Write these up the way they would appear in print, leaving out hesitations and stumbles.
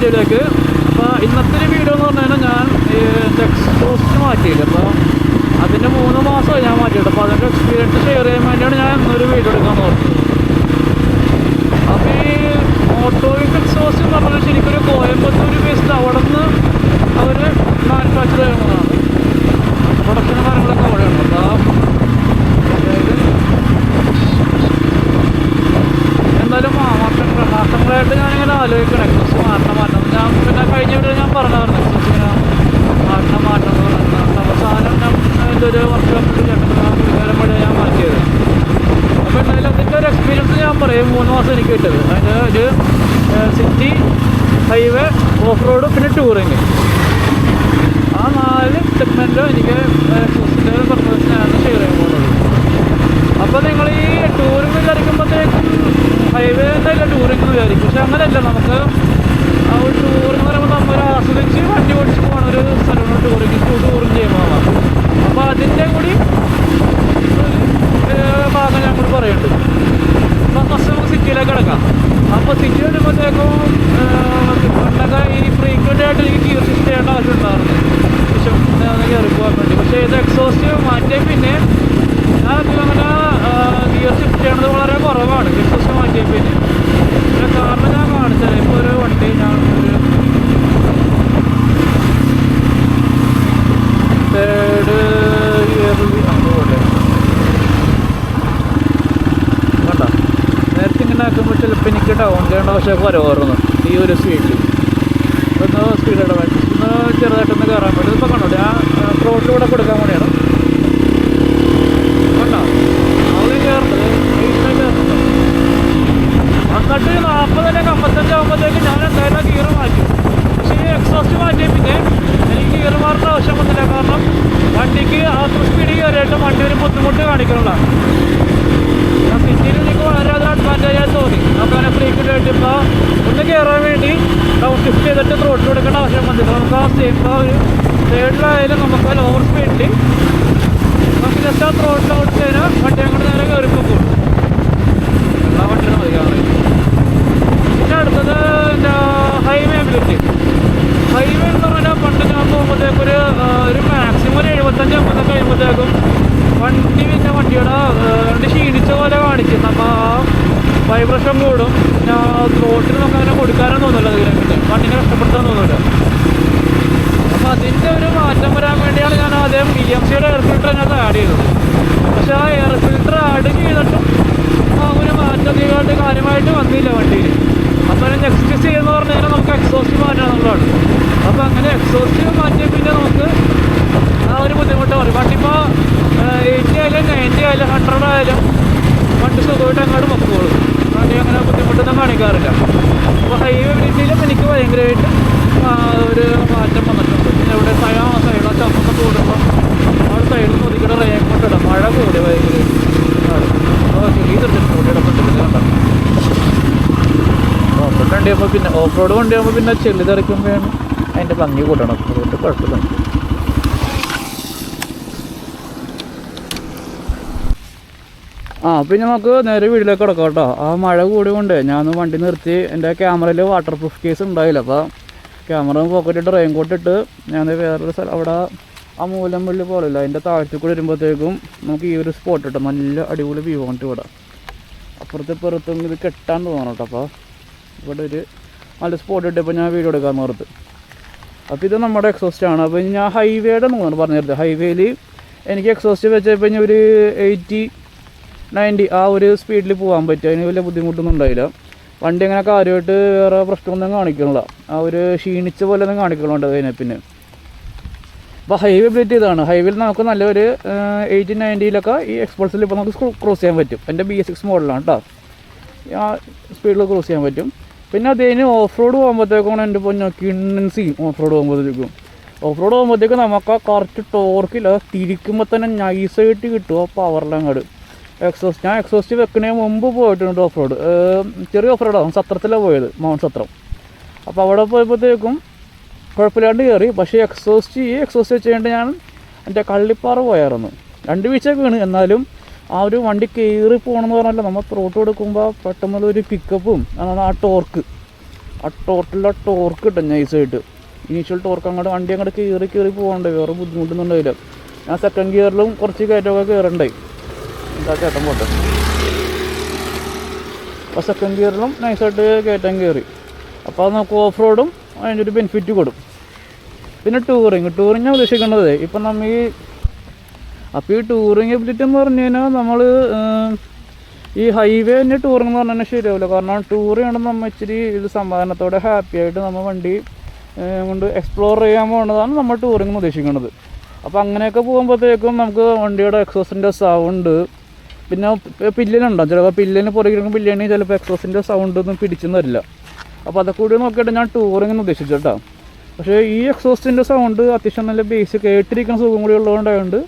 വീഡിയോയിലേക്ക്. അപ്പോൾ ഇന്നത്തെ ഒരു വീഡിയോ എന്ന് പറഞ്ഞു കഴിഞ്ഞാൽ ഞാൻ എൻ്റെ എക്സ്പോസ്റ്റ് മാറ്റിയില്ല. അപ്പോൾ അതിൻ്റെ 3 മാസമായി ഞാൻ മാറ്റിയിട്ട്. അപ്പോൾ അതിൻ്റെ എക്സ്പീരിയൻസ് ഷെയർ ചെയ്യാൻ വേണ്ടിയാണ് ഞാൻ ഇന്നൊരു വീഡിയോ എടുക്കാൻ നോക്കുന്നത്. അപ്പോൾ ഈ ഓട്ടോയിക് എക്സോസ്റ്റ് എന്ന് പറഞ്ഞാൽ ശരിക്കൊരു കോയമ്പത്തൂർ ബേസ്ഡ് അവിടെ നിന്ന് അവർ മാനുഫാക്ചർ ചെയ്യുന്നതാണ്. പ്രൊഡക്ഷനും കാര്യങ്ങളൊക്കെ അവിടെയാണ്. അപ്പോൾ എന്തായാലും മാസങ്ങളായിട്ട് ഞാനിങ്ങനെ ആലോചിക്കണം എക്സോസ്റ്റ് മാറ്റണം. ഞാൻ പിന്നെ കഴിഞ്ഞ വീഡിയോ ഞാൻ പറഞ്ഞായിരുന്നു എക്സോസ്റ്റ് ഇങ്ങനെ മാറ്റണം അവസാനം ഞാൻ എൻ്റെ ഒരു വർക്ക്ഷോപ്പിൽ ചേട്ടൻ വഴി ഞാൻ മാറ്റിയത്. അപ്പോൾ എന്തായാലും അതിൻ്റെ ഒരു എക്സ്പീരിയൻസ് ഞാൻ പറയും. 3 മാസം എനിക്ക് കിട്ടിയത് അതിൻ്റെ ഒരു സിറ്റി, ഹൈവേ, ഓഫ് റോഡ്, പിന്നെ ടൂറിങ്, ആ 4 സെഗ്മെൻറ്റ് എനിക്ക് എക്സോസിൻ്റെ പെർഫോമൻസിനാണ് ഷെയർ ചെയ്യാൻ പോകുന്നത്. അപ്പോൾ നിങ്ങൾ ഈ ടൂറിങ് വിചാരിക്കുമ്പോഴത്തേക്കും ഹൈവേ എന്നല്ല ടൂറിങ് എന്ന് വിചാരിക്കും. പക്ഷെ അങ്ങനെയല്ല. നമുക്ക് ആ ഒരു ടൂറിങ് എന്ന് പറയുമ്പോൾ നമ്മൾ ആസ്വദിച്ച് വണ്ടി ഓടിച്ച് പോകുന്ന ഒരു സ്ഥലമാണ് ടൂറിങ് ചെയ്യുമ്പോൾ. അപ്പോൾ അതിൻ്റെ കൂടി ഭാഗം ഞാൻ കൂടി പറയുന്നുണ്ട്. അപ്പോൾ ഫസ്റ്റ് നമുക്ക് സിറ്റിയിലേക്ക് കിടക്കാം. അപ്പോൾ സിറ്റി വരുമ്പോഴത്തേക്കും പണ്ടൊക്കെ ഈ ഫ്രീക്വൻ്റ് ആയിട്ട് എനിക്ക് ഗിയർ ഷിഫ്റ്റ് ചെയ്യേണ്ട ആവശ്യം ഉണ്ടായിരുന്നു. പക്ഷെ കയറി പോകാൻ വേണ്ടി. പക്ഷേ ഇത് എക്സോസ്റ്റ് മാറ്റിയ പിന്നെ ഞാനധികം അങ്ങനെ ഗിയർ ഷിഫ്റ്റ് ചെയ്യണത് വളരെ കുറവാണ്. എക്സോസ്റ്റ് മാറ്റിയ പിന്നെ കാരണം ഞാൻ കാണിച്ചത് ഇപ്പോൾ ഒരു വണ്ടി ഞാൻ ഒരു തേർഡ് ഗിയറിൽ പോലെ വേണ്ട. നേരത്തെ ഇങ്ങനെ ആക്കുമ്പോൾ ചിലപ്പോൾ എനിക്ക് ഡൗൺ ചെയ്യേണ്ട പക്ഷേ കുറവായിരുന്നു ഈ ഒരു സ്പീഡിൽ. ഒന്ന് സ്പീഡായിട്ട് വേണ്ടി ഒന്ന് ചെറുതായിട്ടൊന്ന് കയറാൻ വേണ്ടി. ഇപ്പോൾ കണ്ടോ ഞാൻ റോഡിലൂടെ കൊടുക്കാൻ വേണ്ടിയാണ് കണ്ടോ അവിടെ കയറുന്നത്. കയറുന്നത് എന്നിട്ട് 40-55 ആകുമ്പോഴത്തേക്ക് ഞാൻ എന്തായാലും ഗിയർ മാറ്റി. പക്ഷേ ഈ എക്സോസ്റ്റ് മാറ്റിയ പിന്നെ എനിക്ക് ഗിയർ മാറേണ്ട ആവശ്യം വന്നില്ല. കാരണം വണ്ടിക്ക് അത്ര സ്പീഡ് കയറിയിട്ട് വണ്ടി ഒരു ബുദ്ധിമുട്ട് കാണിക്കണതാണ്. ഞാൻ സിറ്റിയിൽ എനിക്ക് വളരെ അത് അഡ്വാൻറ്റേജായി തോന്നി. നമുക്കങ്ങനെ ഫ്രീക്വൻ്റ് ആയിട്ട് ഇപ്പോൾ ഒന്ന് കയറാൻ വേണ്ടി ഡൗൺ ഷിഫ്റ്റ് ചെയ്തിട്ട് റോഡിൽ കൊടുക്കേണ്ട ആവശ്യം വന്നില്ല. നമുക്ക് ആ സെയിം ആ ഒരു സൈഡിലായാലും നമുക്ക് ലോവർ സ്പീഡിൽ നമുക്ക് ജസ്റ്റ് ആ റോഡിൽ ഓടിച്ച് കഴിഞ്ഞാൽ വണ്ടി അങ്ങോട്ട് നേരെ കയറിപ്പോകും. എല്ലാ വണ്ടിയും മതി കയറി. പിന്നെ അടുത്തത് എൻ്റെ ഹൈവേ എബിലിറ്റി. ഹൈവേ എന്ന് പറഞ്ഞാൽ പണ്ട് ഞാൻ പോകുമ്പോഴത്തേക്കും ഒരു മാക്സിമം ഒരു 75-80 കഴിയുമ്പോഴത്തേക്കും വണ്ടി പിന്നെ വണ്ടിയുടെ വണ്ടി ക്ഷീണിച്ച പോലെ കാണിക്കും. നമ്മൾ ആ വൈബ്രേഷൻ കൂടും. പിന്നെ റോട്ടിൽ നമുക്ക് അങ്ങനെ കൊടുക്കാനും തോന്നില്ല. ഇതിനെ വണ്ടിനെ കഷ്ടപ്പെടുത്താൻ തോന്നില്ല. അപ്പോൾ അതിൻ്റെ ഒരു മാറ്റം വരാൻ വേണ്ടിയാണ് ഞാൻ ആദ്യം BMCയുടെ എയർ ഫിൽറ്റർ അതിനകത്ത് ആഡ് ചെയ്തത്. പക്ഷേ ആ എയർ ഫിൽറ്റർ ആഡ് ചെയ്തിട്ടും ആ ഒരു മാറ്റം അധികമായിട്ട് കാര്യമായിട്ട് വന്നില്ല വണ്ടിയിൽ. അപ്പോൾ അതിന് നെക്സ്റ്റ് ചെയ്യുമെന്ന് പറഞ്ഞു കഴിഞ്ഞാൽ നമുക്ക് എക്സോസ്റ്റ് മാറ്റണം എന്നുള്ളതാണ്. അപ്പോൾ അങ്ങനെ എക്സോസ്റ്റ് മാറ്റിയ പിന്നെ നമുക്ക് ആ ഒരു ബുദ്ധിമുട്ട് പറയും. വണ്ടി ഇപ്പോൾ 80 ആയാലും 90 ആയാലും 100 ആയാലും വണ്ടി സുഖമായിട്ട് അങ്ങോട്ട് പൊക്കോളും. വണ്ടി അങ്ങനെ ബുദ്ധിമുട്ടൊന്നും കാണിക്കാറില്ല. അപ്പോൾ ഹൈവേ രീതിയിലും എനിക്ക് ഭയങ്കരമായിട്ട് ഒരു മാറ്റം വന്നിട്ടുണ്ട്. പിന്നെ ഇവിടെ സൈഡിലെ ചമ്മൊക്കെ കൂടുമ്പോൾ ആ സൈഡിൽ നിന്ന് ഒതുക്കിയുടെ റേൻ കൊണ്ടിടാം. മഴ കൂടി ഭയങ്കര ചെയ്തിട്ടുണ്ട് കൂടിയിടപ്പെട്ടിട്ട് കണ്ടോ. ഓഫ് റോഡ് വണ്ടിയാകുമ്പോൾ പിന്നെ ഓഫ് റോഡ് വണ്ടിയാകുമ്പോൾ പിന്നെ ചെല്ലി തെറിക്കുമ്പോഴാണ് അതിൻ്റെ ഭംഗി കൂട്ടണം. അതുകൊണ്ട് കുഴപ്പമില്ല. പിന്നെ നമുക്ക് നേരെ വീട്ടിലേക്ക് കിടക്കാം കേട്ടോ. ആ മഴ കൂടി കൊണ്ട് ഞാൻ വണ്ടി നിർത്തി. എൻ്റെ ക്യാമറയിൽ വാട്ടർ പ്രൂഫ് കേസ് ഉണ്ടായില്ല. അപ്പോൾ ക്യാമറ പോക്കറ്റിട്ട് റെയിൻ കോട്ട് ഇട്ട് ഞാൻ വേറൊരു സ്ഥലം അവിടെ ആ മൂലമ്പള്ളി പോലെയില്ല അതിൻ്റെ താഴത്തിൽ കൂടി വരുമ്പോഴത്തേക്കും നമുക്ക് ഈ ഒരു സ്പോട്ട് ഇട്ടോ. നല്ല അടിപൊളി വ്യൂ കൊണ്ട് ഇവിടെ അപ്പുറത്തും ഇത് കെട്ടാൻ തോന്നണം കേട്ടോ. അപ്പോൾ ഇവിടെ ഒരു നല്ല സ്പോട്ട് ഇട്ടപ്പോൾ ഞാൻ വീഡിയോ എടുക്കാൻ ഓർത്ത്. അപ്പോൾ ഇത് നമ്മുടെ എക്സോസ്റ്റാണ്. അപ്പോൾ ഞാൻ ഹൈവേയുടെ തോന്നുന്നു പറഞ്ഞിരുന്നത്. ഹൈവേയിൽ എനിക്ക് എക്സോസ്റ്റ് വെച്ചപ്പോൾ ഇനി ഒരു 80-90 ആ ഒരു സ്പീഡിൽ പോകാൻ പറ്റും. അതിന് വലിയ ബുദ്ധിമുട്ടൊന്നും ഉണ്ടായില്ല. വണ്ടി അങ്ങനെ കാര്യമായിട്ട് വേറെ പ്രശ്നമൊന്നും കാണിക്കണില്ല. ആ ഒരു ക്ഷീണിച്ച പോലെ ഒന്നും കാണിക്കണുണ്ട് അതിനെ. പിന്നെ അപ്പോൾ ഹൈവേ എബിലിറ്റി ഇതാണ്. ഹൈവേയിൽ നമുക്ക് നല്ലൊരു 80-90 ഈ എക്സ്പൾസിൽ ഇപ്പോൾ നമുക്ക് ക്രോസ് ചെയ്യാൻ പറ്റും. എൻ്റെ BS6 മോഡലാണ് കേട്ടോ. ആ സ്പീഡിൽ ക്രോസ് ചെയ്യാൻ പറ്റും. പിന്നെ അതിന് ഓഫ് റോഡ് പോകുമ്പോഴത്തേക്കാണ് എൻ്റെ കിണ്ണൻസിയും ഓഫ് റോഡ് പോകുമ്പോഴത്തേക്കും നമുക്ക് ആ കറക്റ്റ് ടോർക്കില്ല. തിരിക്കുമ്പോൾ തന്നെ നൈസായിട്ട് കിട്ടും ആ പവറിലങ്ങോട്ട്. ഞാൻ എക്സോസ്റ്റ് വെക്കുന്നതിന് മുമ്പ് പോയിട്ടുണ്ട് ഓഫ് റോഡ്. ചെറിയ ഓഫ് റോഡാണ്. സത്രത്തിലാണ് പോയത്, മൗണ്ട് സത്രം. അപ്പോൾ അവിടെ പോയപ്പോഴത്തേക്കും കുഴപ്പമില്ലാണ്ട് കയറി. പക്ഷേ എക്സോസ്റ്റ് വെച്ച് കഴിഞ്ഞിട്ട് ഞാൻ എൻ്റെ കള്ളിപ്പാറ പോയായിരുന്നു. 2 വീഴ്ചയൊക്കെ വീണ്. എന്നാലും ആ ഒരു വണ്ടി കയറി പോകണമെന്ന് പറഞ്ഞാൽ നമ്മൾ ത്രോട്ട് കൊടുക്കുമ്പോൾ പെട്ടെന്നുള്ളൊരു പിക്കപ്പും ആ ടോർക്ക് ആ ടോർക്ക് കിട്ടും നൈസായിട്ട്. ഇനീഷ്യൽ ടോർക്ക് അങ്ങോട്ട് വണ്ടി അങ്ങോട്ട് കയറി പോകണ്ടേ, വേറെ ബുദ്ധിമുട്ടൊന്നും ഉണ്ടായില്ല. ഞാൻ സെക്കൻഡ് ഗിയറിലും കുറച്ച് കയറ്റമൊക്കെ കയറണ്ടായി. എന്താ ചേട്ടൻ പോട്ടെ. അപ്പോൾ സെക്കൻഡ് ഗിയറിലും നൈസായിട്ട് കയറ്റാൻ കയറി. അപ്പോൾ അത് നമുക്ക് ഓഫ് റോഡും അതിൻ്റെ ഒരു ബെനിഫിറ്റ് കൊടുക്കും. പിന്നെ ടൂറിങ് ഞാൻ ഉദ്ദേശിക്കുന്നത് ഇപ്പം നമ്മൾ അപ്പോൾ ഈ ടൂറിങ് എബിലിറ്റി എന്ന് പറഞ്ഞു കഴിഞ്ഞാൽ നമ്മൾ ഈ ഹൈവേ തന്നെ ടൂറിങ് എന്ന് പറഞ്ഞാൽ ശരിയാവില്ല. കാരണം ടൂർ ചെയ്യണം നമ്മൾ ഇച്ചിരി ഇത് സമാധാനത്തോടെ ഹാപ്പി ആയിട്ട് നമ്മൾ വണ്ടി കൊണ്ട് എക്സ്പ്ലോർ ചെയ്യാൻ പോകുന്നതാണ് നമ്മൾ ടൂറിങ് എന്ന് ഉദ്ദേശിക്കുന്നത്. അപ്പോൾ അങ്ങനെയൊക്കെ പോകുമ്പോഴത്തേക്കും നമുക്ക് വണ്ടിയുടെ എക്സോസിൻ്റെ സൗണ്ട്, പിന്നെ പില്ലിനുണ്ടാവും ചിലപ്പോൾ പില്ലിന് പുറകിലും പില്ലിന് ചിലപ്പോൾ എക്സോസിൻ്റെ സൗണ്ട് ഒന്നും പിടിച്ചെന്ന് വരില്ല. അപ്പോൾ അതൊക്കെ കൂടി നോക്കിയിട്ട് ഞാൻ ടൂറിങ് എന്ന് ഉദ്ദേശിച്ചു കേട്ടോ. പക്ഷേ ഈ എക്സോസിൻ്റെ സൗണ്ട് അത്യാവശ്യം നല്ല ബേസിക് കേട്ടിരിക്കുന്ന സുഖം കൂടി ഉള്ളതുകൊണ്ടായതുകൊണ്ട്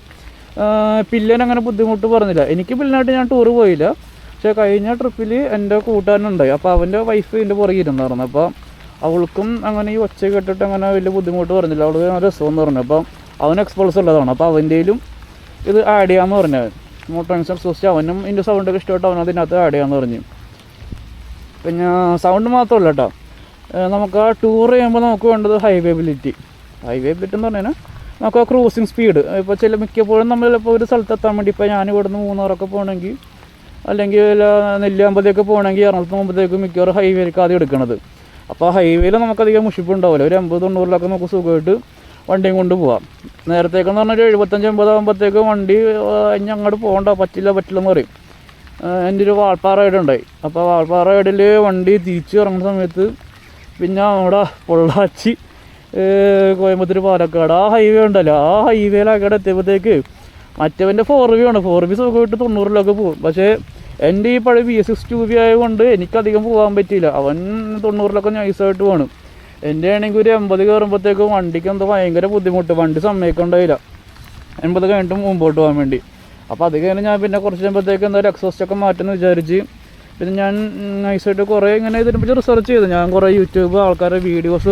പില്ലിന് അങ്ങനെ ബുദ്ധിമുട്ട് പറഞ്ഞില്ല. എനിക്ക് പില്ലിനായിട്ട് ഞാൻ ടൂറ് പോയില്ല. പക്ഷേ കഴിഞ്ഞ ട്രിപ്പിൽ എൻ്റെ കൂട്ടുകാരനുണ്ടായി. അപ്പോൾ അവൻ്റെ വൈഫ് ഇതിൻ്റെ പുറകെ ഇരുന്നായിരുന്നു. അപ്പോൾ അവൾക്കും അങ്ങനെ ഈ ഒച്ച കേട്ടിട്ട് അങ്ങനെ വലിയ ബുദ്ധിമുട്ട് പറഞ്ഞില്ല. അവൾക്ക് രസമെന്ന് പറഞ്ഞു. അപ്പം അവന് എക്സ്പൾസ് ഉള്ളതാണ്. അപ്പോൾ അവൻ്റെയിലും ഇത് ആഡ് ചെയ്യാമെന്ന് പറഞ്ഞു. മോട്ടോർ എക്സോസ്റ്റ് അവനും ഇതിൻ്റെ സൗണ്ടൊക്കെ ഇഷ്ടമായിട്ട് അവൻ അതിനകത്ത് ആഡ് ചെയ്യാമെന്ന് പറഞ്ഞു. പിന്നെ സൗണ്ട് മാത്രമല്ല കേട്ടോ, നമുക്ക് ആ ടൂർ ചെയ്യുമ്പോൾ നമുക്ക് വേണ്ടത് ഹൈവേബിലിറ്റി എന്ന് പറഞ്ഞാൽ നമുക്ക് ആ ക്രൂസിങ് സ്പീഡ്. ഇപ്പോൾ മിക്കപ്പോഴും നമ്മളിപ്പോൾ ഒരു സ്ഥലത്തെത്താൻ വേണ്ടി ഇപ്പോൾ ഞാൻ ഇവിടുന്ന് മൂന്നാറൊക്കെ പോകണമെങ്കിൽ അല്ലെങ്കിൽ നെല്ലിയാമ്പതിയൊക്കെ പോകണമെങ്കിൽ എറണാകുളത്ത് പോകുമ്പോഴത്തേക്കും മിക്കവാറും ഹൈവേയിലേക്ക് ആദ്യം എടുക്കണത്. അപ്പോൾ ഹൈവേയിൽ നമുക്കധികം മുഷിപ്പുണ്ടാവില്ല. ഒരു 80-90 നമുക്ക് സുഖമായിട്ട് വണ്ടിയും കൊണ്ട് പോകാം. നേരത്തേക്കെന്ന് പറഞ്ഞാൽ ഒരു 75-80 ആകുമ്പോഴത്തേക്കും വണ്ടി ഇനി അങ്ങോട്ട് പോകണ്ട, പറ്റില്ലെന്ന് പറയും. എൻ്റെ ഒരു വാൾപ്പാറ റൈഡ് ഉണ്ടായി. അപ്പോൾ വാൾപ്പാറ റൈഡിൽ വണ്ടി തിരിച്ച് ഇറങ്ങുന്ന സമയത്ത് പിന്നെ അവിടെ പൊള്ളാച്ചി കോയമ്പത്തൂർ പാലക്കാട് ആ ഹൈവേ ഉണ്ടല്ലോ, ആ ഹൈവേയിലൊക്കെ എത്തിയപ്പോഴത്തേക്ക് മറ്റവൻ്റെ 4V ആണ്. 4V സുഖമായിട്ട് 90-ലൊക്കെ പോകും. പക്ഷേ എൻ്റെ ഈ പഴയ V6 ആയതുകൊണ്ട് എനിക്കധികം പോകാൻ പറ്റിയില്ല. അവൻ 90-ലൊക്കെ നൈസായിട്ട് പോകണം. എൻ്റെ ആണെങ്കിൽ ഒരു 80 കയറുമ്പോഴത്തേക്കും വണ്ടിക്ക് എന്തോ ഭയങ്കര ബുദ്ധിമുട്ട്, വണ്ടി സമ്മതിക്കണ്ടായില്ല 80 കഴിഞ്ഞിട്ട് മുമ്പോട്ട് പോകാൻ വേണ്ടി. അപ്പോൾ അത് കഴിഞ്ഞ് ഞാൻ പിന്നെ കുറച്ച് കഴിയുമ്പോഴത്തേക്ക് എന്തായാലും എക്സോസ്റ്റൊക്കെ മാറ്റുമെന്ന് വിചാരിച്ച് പിന്നെ ഞാൻ നൈസായിട്ട് കുറേ ഇങ്ങനെ ഇതിനെപ്പറ്റി റിസർച്ച് ചെയ്തു. ഞാൻ കുറേ യൂട്യൂബ് ആൾക്കാരുടെ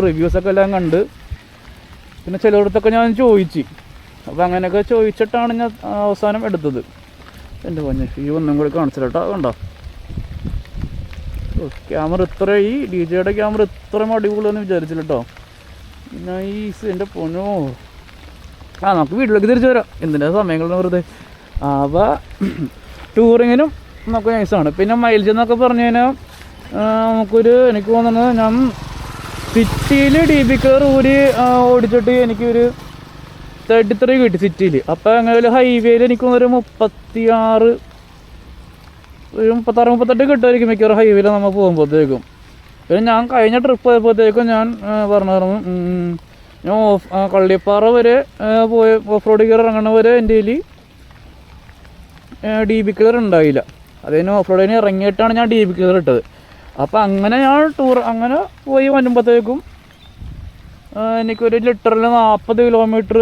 റിവ്യൂസൊക്കെ എല്ലാം കണ്ട് പിന്നെ ചിലയിടത്തൊക്കെ ഞാൻ ചോദിച്ചു. അപ്പോൾ അങ്ങനെയൊക്കെ ചോദിച്ചിട്ടാണ് ഞാൻ അവസാനം എടുത്തത്. എൻ്റെ പൊന്നെ ഈ ഒന്നും കൂടി കാണിച്ചില്ല കേട്ടോ. കണ്ടോ ക്യാമറ ഈ DJ-യുടെ ക്യാമറ ഇത്രയും അടിപൊളിയെന്ന് വിചാരിച്ചില്ല കേട്ടോ. നൈസ് എൻ്റെ പൊന്നോ. നമുക്ക് വീട്ടിലേക്ക് തിരിച്ചു വരാം, എന്തിനാ സമയങ്ങളിൽ വെറുതെ. അപ്പോൾ ടൂറിങ്ങിനും നമുക്ക് നൈസാണ്. പിന്നെ മൈലേജ് എന്നൊക്കെ പറഞ്ഞു കഴിഞ്ഞാൽ എനിക്ക് തോന്നുന്നത് ഞാൻ സിറ്റിയിൽ DB കാർ ഓടിച്ചിട്ട് എനിക്കൊരു 33 കിട്ടി സിറ്റിയിൽ. അപ്പോൾ അങ്ങനെ ഹൈവേയിൽ എനിക്ക് തോന്നുന്നൊരു 36-38 കിട്ടുമായിരിക്കും മിക്കവാറും ഹൈവേയിൽ നമ്മൾ പോകുമ്പോഴത്തേക്കും. പിന്നെ ഞാൻ കഴിഞ്ഞ ട്രിപ്പ് പോയപ്പോഴത്തേക്കും ഞാൻ പറഞ്ഞിരുന്നു ഞാൻ കള്ളിപ്പാറ വരെ പോയി ഓഫ് റോഡ് കയറി ഇറങ്ങണ വരെ എൻ്റെ കയ്യിൽ DB കാർ ഉണ്ടായില്ല. അതിന് ഓഫ് റോഡിന് ഇറങ്ങിയിട്ടാണ് ഞാൻ DB കാർ ഇട്ടത്. അപ്പോൾ അങ്ങനെ ഞാൻ അങ്ങനെ പോയി വരുമ്പോഴത്തേക്കും എനിക്കൊരു ലിറ്ററിൽ 40 കിലോമീറ്റർ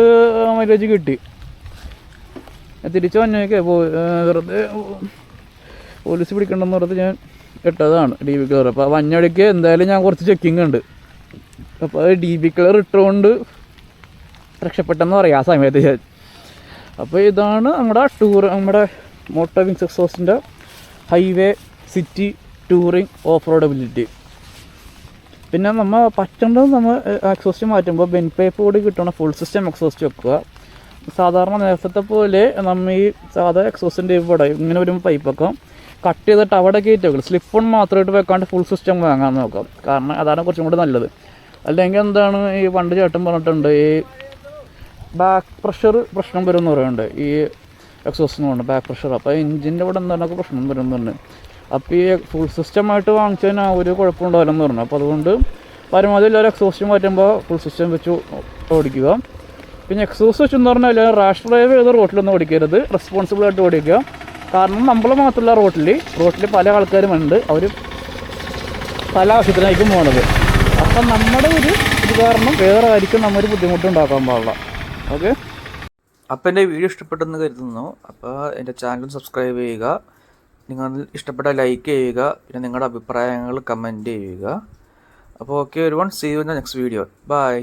മൈലേജ് കിട്ടി. തിരിച്ച് വന്നേക്കെ വെറുതെ പോലീസ് പിടിക്കണ്ടെന്ന് പറഞ്ഞത് ഞാൻ ഇട്ടതാണ് DB കാർ. അപ്പോൾ വന്നടിക്ക് എന്തായാലും ഞാൻ കുറച്ച് ചെക്കിങ് ഉണ്ട്. അപ്പോൾ അത് DB കാർ ഇട്ടുകൊണ്ട് രക്ഷപ്പെട്ടെന്ന് പറയാം ആ സമയത്ത് ഞാൻ. അപ്പോൾ ഇതാണ് നമ്മുടെ മോട്ടോ വിങ്സ് എക്സോസിൻ്റെ highway city touring of roadability. പിന്നെ നമ്മൾ പറ്റേണ്ടത് നമ്മൾ എക്സോസ്റ്റ് മാറ്റുമ്പോൾ ബെൻ പൈപ്പ് കൂടി കിട്ടണം. ഫുൾ സിസ്റ്റം എക്സോസ്റ്റ് വെക്കുക. സാധാരണ നേരത്തെ പോലെ നമ്മൾ ഈ സാധാ എക്സോസിൻ്റെ ഇവിടെ ഇങ്ങനെ വരുമ്പോൾ പൈപ്പൊക്കെ കട്ട് ചെയ്തിട്ട് അവിടെ കയറ്റി വെക്കണം. സ്ലിപ്പ് ഓൺ മാത്രമായിട്ട് വെക്കാണ്ട് ഫുൾ സിസ്റ്റം വാങ്ങാൻ നോക്കാം. കാരണം അതാണ് കുറച്ചും കൂടി നല്ലത്. അല്ലെങ്കിൽ എന്താണ് ഈ പണ്ട് ചേട്ടൻ പറഞ്ഞിട്ടുണ്ട് ഈ ബാക്ക് പ്രഷർ പ്രശ്നം വരുമെന്ന് പറയുന്നുണ്ട് ഈ എക്സോസ്റ്റിന് കൊണ്ട് ബാക്ക് പ്രഷർ. അപ്പോൾ എഞ്ചിൻ്റെ ഇവിടെ എന്താണ് പ്രശ്നം വരുന്നുണ്ട്. അപ്പോൾ ഈ ഫുൾ സിസ്റ്റമായിട്ട് വാങ്ങിച്ചതിന് ഒരു കുഴപ്പമുണ്ടാവില്ലെന്ന് പറഞ്ഞു. അപ്പോൾ അതുകൊണ്ട് പരമാവധി എല്ലാവരും എക്സോസ്റ്റ് മാറ്റുമ്പോൾ ഫുൾ സിസ്റ്റം വെച്ച് ഓടിക്കുക. പിന്നെ എക്സോസ്റ്റ് വെച്ചെന്ന് പറഞ്ഞാൽ റാഷ് ഡ്രൈവ് ചെയ്ത റോട്ടിലൊന്നും ഓടിക്കരുത്, റെസ്പോൺസിബിളായിട്ട് ഓടിക്കുക. കാരണം നമ്മൾ മാത്രമല്ല റോട്ടിൽ പല ആൾക്കാരും ഉണ്ട്, അവർ പല ആവശ്യത്തിനായിരിക്കും പോകണത്. അപ്പം നമ്മുടെ ഒരു ഇത് കാരണം വേറെ ആയിരിക്കും നമ്മൊരു ബുദ്ധിമുട്ടുണ്ടാക്കാൻ പാടില്ല. ഓക്കെ, അപ്പോൾ എൻ്റെ വീഡിയോ ഇഷ്ടപ്പെട്ടെന്ന് കരുതുന്നു. അപ്പോൾ എൻ്റെ ചാനൽ സബ്സ്ക്രൈബ് ചെയ്യുക, നിങ്ങൾ ഇഷ്ടപ്പെട്ട ലൈക്ക് ചെയ്യുക, പിന്നെ നിങ്ങളുടെ അഭിപ്രായങ്ങൾ കമൻറ്റ് ചെയ്യുക. അപ്പോൾ okay everyone, see you in the next video. By.